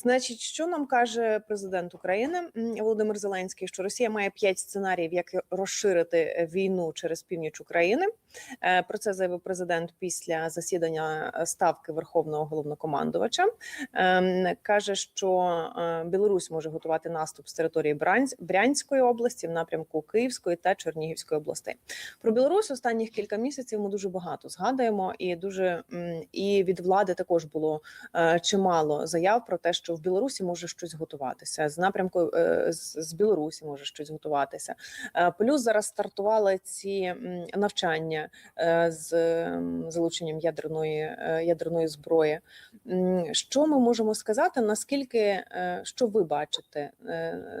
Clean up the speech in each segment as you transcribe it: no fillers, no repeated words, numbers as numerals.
Значить, що нам каже президент України Володимир Зеленський, що Росія має 5 сценаріїв, як розширити війну через північ України. Про це заявив президент після засідання Ставки Верховного Головнокомандувача. Каже, що Білорусь може готувати наступ з території Брянської області в напрямку Київської та Чернігівської областей. Про Білорусь останніх кілька місяців ми дуже багато згадуємо, і від влади також було чимало заяв про те, що в Білорусі може щось готуватися, з напрямку з Білорусі може щось готуватися. Плюс зараз стартували ці навчання з залученням ядерної зброї. Що ми можемо сказати, наскільки, що ви бачите,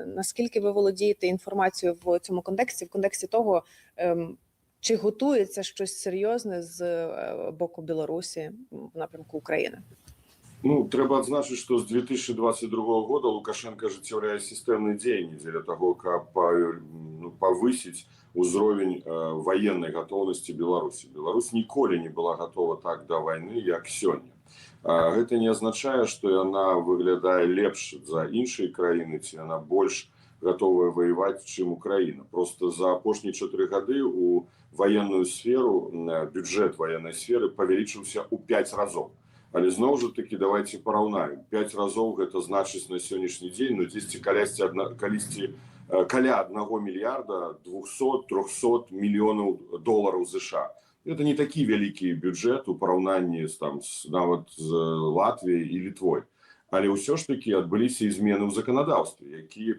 наскільки ви володієте інформацією в цьому контексті, в контексті того, чи готується щось серйозне з боку Білорусі в напрямку України? Ну, трэба адзначыць, што з 2022 года Лукашенко ажыццяўляе сістэмныя дзеянні дзеля таго, каб павысіць узровень ваеннай гатоўнасці Беларусі. Беларусь ніколі не была гатова так да вайны, як сёння. Гэта не азначае, што яна выглядае лепш за іншыя краіны, ці яна больш гатовая ваяваць, чым Украіна. Просто за апошнія 4 гады у ваенную сферу, бюджэт ваеннай сферы павялічыўся ў 5 разоў. Але зноў жа такі давайте параўнаем. 5 разоў гэта значыць на сённяшні дзень, ну дзесьці каля 1 мільярда 200-300 мільёнаў долараў США. Это не такі вялікі бюджэт у параўнанні нават з Латвіяй і Літвой. Але ўсё ж такі адбыліся і змены ў заканадаўстве, якія,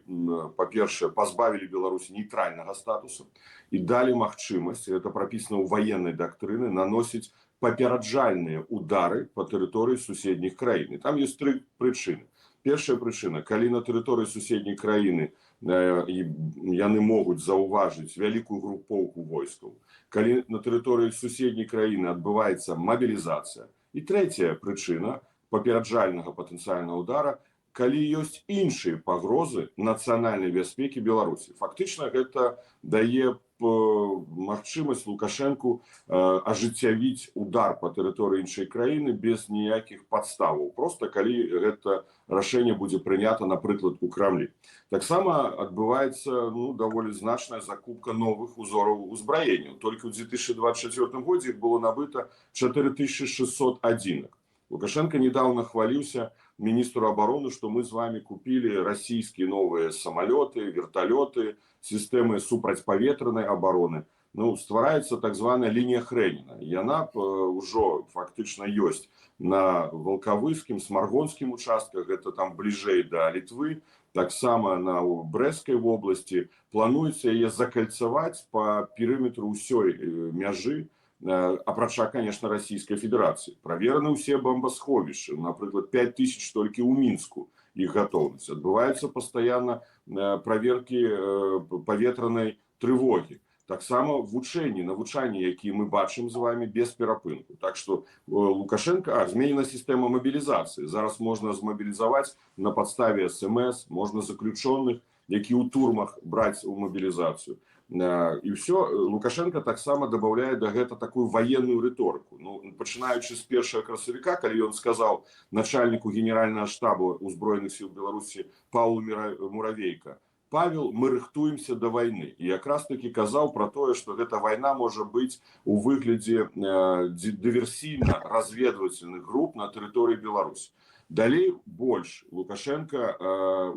па-першае, пазбавілі Беларусь нейтральнага статусу і далі магчымасць, гэта прапісана ў ваеннай дактрыны, наносіць папераджальныя удары па тэрыторыі суседніх краін. І там ёсць 3 прычыны. Першая прычына, калі на тэрыторыі суседняй краіны яны могуць заўважыць вялікую групоўку войскаў, калі на тэрыторыі суседняй краіны адбываецца мабілізацыя. І трэцяя прычына папераджальнага патэнцыяльнага удара, калі ёсць іншыя пагрозы нацыянальнай бяспекі Беларусі. Фактычна гэта дае магчымасць Лукашэнку ажыццявіць удар па тэрыторыі іншай краіны без ніякіх падставаў. Просто калі гэта рашэнне будзе прынята, напрыклад, у Крамлі. Таксама адбываецца даволі значная закупка новых узораў узбраення. Толькі ў 2024 годзе іх было набыта 4600 адзінак. Лукашенко недавно хвалился министру обороны, что мы с вами купили российские новые самолеты, вертолеты, системы супрацьпаветраной обороны. Ну, ствараецца так званая лінія Хрэніна. І яна ўжо фактычна ёсць на Волковыскім, Смаргонскім участках, гэта там бліжэй да Літвы, таксама на Брэсцкай вобласці. Плануецца яе закальцаваць па перыметру ўсёй мяжы, апрача, конечно, Российской Федерации. Проверены все бомбосховища, например, 5000 только у Минску их готовность. Отбываются постоянно проверки поветранной тревоги. Так само навучанні, які мы бачим з вами без перапынку. Так что Лукашенко, зменена система мобилизации. Зараз можно змобилизовать на подставе СМС, можно заключенных, які ў турмах браць у мобілізацыю. І ўсё, Лукашенко таксама дабаўляе да гэта такую военную рыторыку. Ну, пачынаючы з 1 красавіка, калі ён сказаў начальніку генеральнага штабу ўзброеных сіл Беларусі Павлу Муравейка: «Павел, мы рыхтуемся да вайны». І якраз таки казаў пра тое, што гэта вайна можа быць у выглядзе дыверсійна-разведвательных груп на тэрыторыі Беларусі. Далей больш. Лукашенко,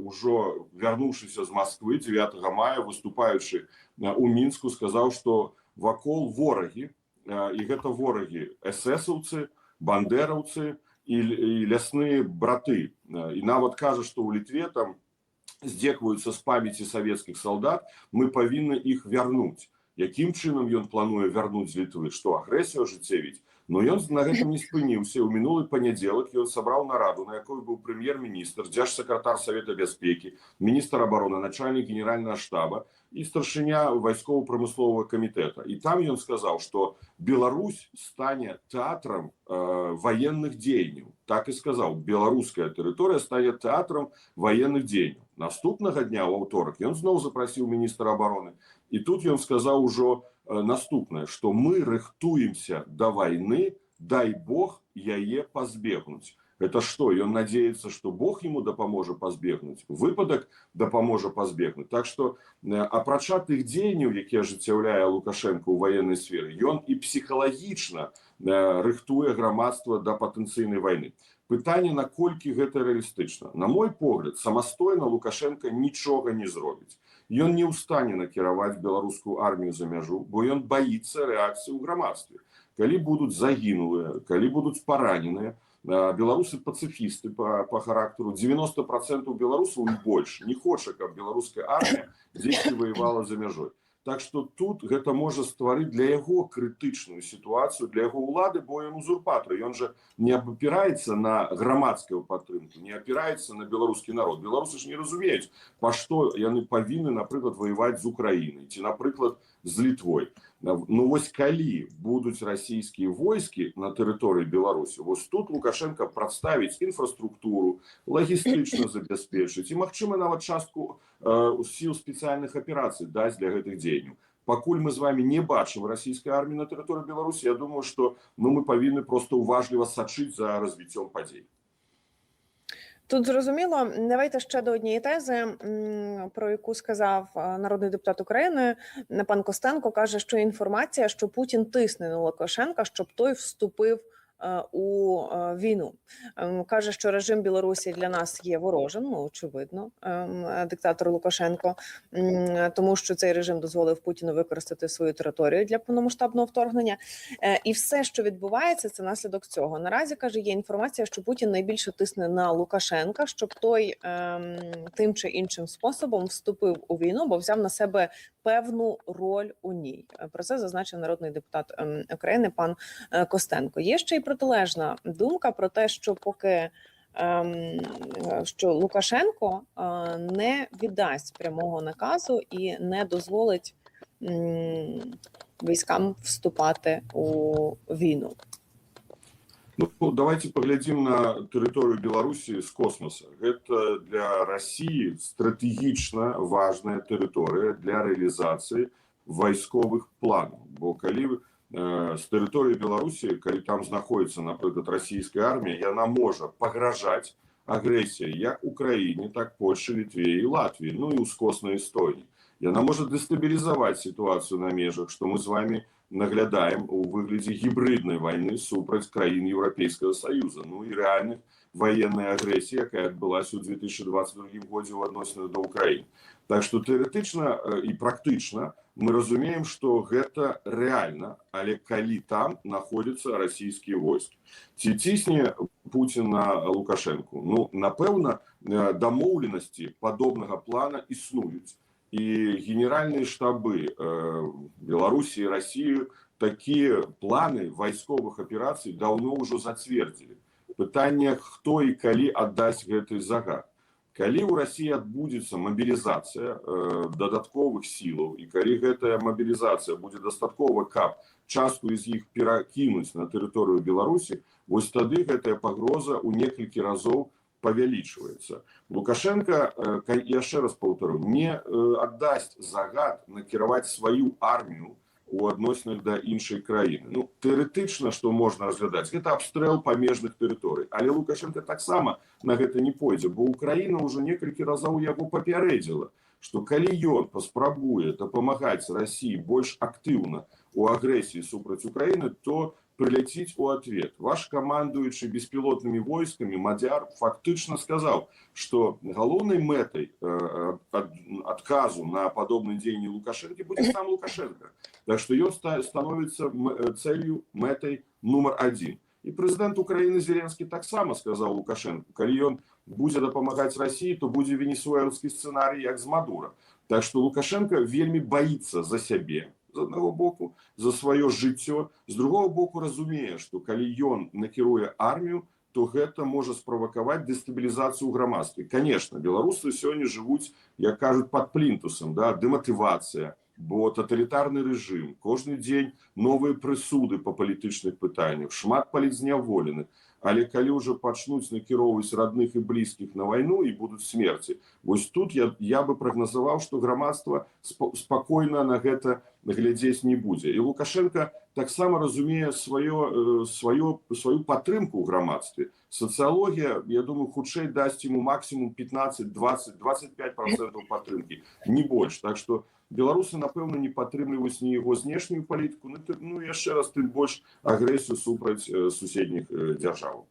ужо вярнуўшыся з Москвы 9 мая, выступаючы у Мінску, сказаў, што вакол ворагі, і гэта ворагі эсэсаўцы, бандераўцы і лясныя браты. І нават кажа, што ў Літве там здзекваюцца з памяці савецкіх салдат, мы павінны іх вярнуць. Якім чынам ён плануе вярнуць з Літвы? Што, агрэсію ажыццявіць? Но ён на гэтым не спыніўся. У мінулы панядзелак ён сабраў нараду, на якой быў прэм'ер-міністр, дзяржсакратар Савета бяспекі, міністр абароны, начальнік генеральнага штаба і старшыня вайскова-прамысловага камітэта. І там ён сказаў, што Беларусь стане тэатрам военных дзеянняў. Так і сказаў, беларуская тэрыторыя стане тэатрам военных дзеянняў. Наступнага дня, у аўторак, ён зноў запрасіў міністра абароны. І тут ён сказаў ужо наступнае, што мы рыхтуемся да вайны, дай Бог яе пазбегнуць. Это что? И он надеется, что Бог ему дапаможа пазбегнуць, выпадак дапаможа пазбегнуць. Так что апрача тых дзеянняў, які ажыццяўляе Лукашенко ў военной сферы, ён і псіхалагічна рыхтуе грамадства да патэнцыйнай вайны. Пытанне, наколькі гэта рэалістычна. На мой погляд, самастойна Лукашенко нічога не зробіць. Ён не ў стане накіраваць беларускую армію за мяжу, бо ён баіцца рэакцыі ў грамадстве. Калі будуць загінулыя, калі будуць параненыя, беларусы пацыфісты по характеру, 90% беларусаў і больш не хоча, каб беларуская армія дзесьці воевала за мяжой. Так что тут гэта можа стварыць для яго крытычную сітуацыю, для яго ўлады, бо ён узурпатор. Ён жа не апіраецца на грамадскую падтрымку, не апіраецца на беларускі народ. Беларусы ж не разумеюць, па што яны павінны, напрыклад, воеваць з Украінай ці, напрыклад, з Літвой. Ну вось калі будуць расійскія войскі на тэрыторыі Беларусі, вось тут Лукашенко прадставіць інфраструктуру, лагістычна забяспечыць і, магчыма, нават частку сіл спецыяльных аперацый даць для гэтых дзеянняў. Пакуль мы з вами не бачым расійскай арміі на тэрыторыі Беларусі, я думаю, што мы павінны проста уважліва сачыць за развіццём падзей. Тут зрозуміло. Давайте ще до однієї тези, про яку сказав народний депутат України пан Костенко. Каже, що інформація, що Путін тисне на Лукашенка, щоб той вступив у війну. Каже, що режим Білорусі для нас є ворожим, ну, очевидно, диктатор Лукашенко, тому що цей режим дозволив Путіну використати свою територію для повномасштабного вторгнення. І все, що відбувається, це наслідок цього. Наразі, каже, є інформація, що Путін найбільше тисне на Лукашенка, щоб той тим чи іншим способом вступив у війну, бо взяв на себе певну роль у ній. Про це зазначив народний депутат України пан Костенко. Є ще й протилежна думка про те, що поки що Лукашенко не віддасть прямого наказу і не дозволить військам вступати у війну. Ну, давайте поглядим на тэрыторыю Беларусі з космоса. Гэта для России стратэгічна важная тэрыторыя для рэалізацыі вайсковых планаў. Бо калі з тэрыторыі Беларусі, калі там знаходіцца, напрыклад, расійская армія, яна можа пагражаць агрэсіяй як Украіне, так Польшчы, Літве і Латвіі, ну і ўскоснай Эстонії. Яна можа дэстабілізаваць сітуацыю на межах, што мы з вами наглядаем у выглядзе гібриднай вайны супраць краін Еўрапейскага Саюза, ну і рэальных военной агрэсіі, якая адбылася ў 2022 годзе ў адносінах да Украіны. Так што тэарэтычна і практычна мы разумеем, што гэта рэальна, але калі там знаходзяцца расійскія войскі. Ці цісне Путін на Лукашенку? Ну, напэўна, дамоўленасці падобнага плана існуюць. И генеральные штабы Беларуси и России такие планы войсковых операций давно уже зацвердили. Пытание, кто и коли отдаст гэты загад. Коли у России отбудется мобилизация додатковых сил, и коли эта мобилизация будет достаткова, каб частку из них перакинуть на территорию Беларуси, вот тогда эта погроза у некалькі разов павялічваецца. Лукашенко, я яшчэ раз паўтару, не аддасць загад накіраваць сваю армію у адносінах да іншай краіны. Ну, тэарэтычна, што можна разглядаць, гэта абстрэл памежных тэрыторый. Але Лукашенко таксама на гэта не пойдзе, бо Украіна ўжо некалькі разоў яго папярэдзіла, што калі ён паспрабуе дапамагаць Расіі больш актыўна у агрэсіі супраць Украіны, то прилететь у ответ. Ваш командующий беспилотными войсками Мадяр фактично сказал, что главной метой отказу на подобные деяния Лукашенко будет сам Лукашенко. Так что он становится целью, метой номер один. И президент Украины Зеленский так само сказал Лукашенко, коли он будет допомагать России, то будет венесуэльский сценарий, как с Мадуро. Так что Лукашенко вельми боится за себя. З одного боку, за свое жыццё, з другого боку разумее, што калі ён накіруе армію, то гэта можа справакаваць дэстабілізацыю ў грамадстве. Конечно, беларусы сёння жывуць, як кажуць, пад плінтусам, да, дэматывацыя, бо таталітарны рэжым, кожны дзень новыя прысуды па палітычных пытаннях, шмат палітзняволеных. Але калі ўжо пачнуць накіроўваць родных і блізкіх на вайну і будуць смерці, вось тут я бы прагназаваў, што грамадства спакойна на гэта глядзець не будзе. І Лукашенко таксама разумее сваю падтрымку ў грамадстве. Сацыялогія, я думаю, хутчэй дасць ему максимум 15, 20, 25% падтрымкі, не больш. Так што беларусы, напэўна, не падтрымліваюць ні яго знешнюю палітыку, ну яшчэ раз, тым больш агрэсію супраць суседніх дзяржаў.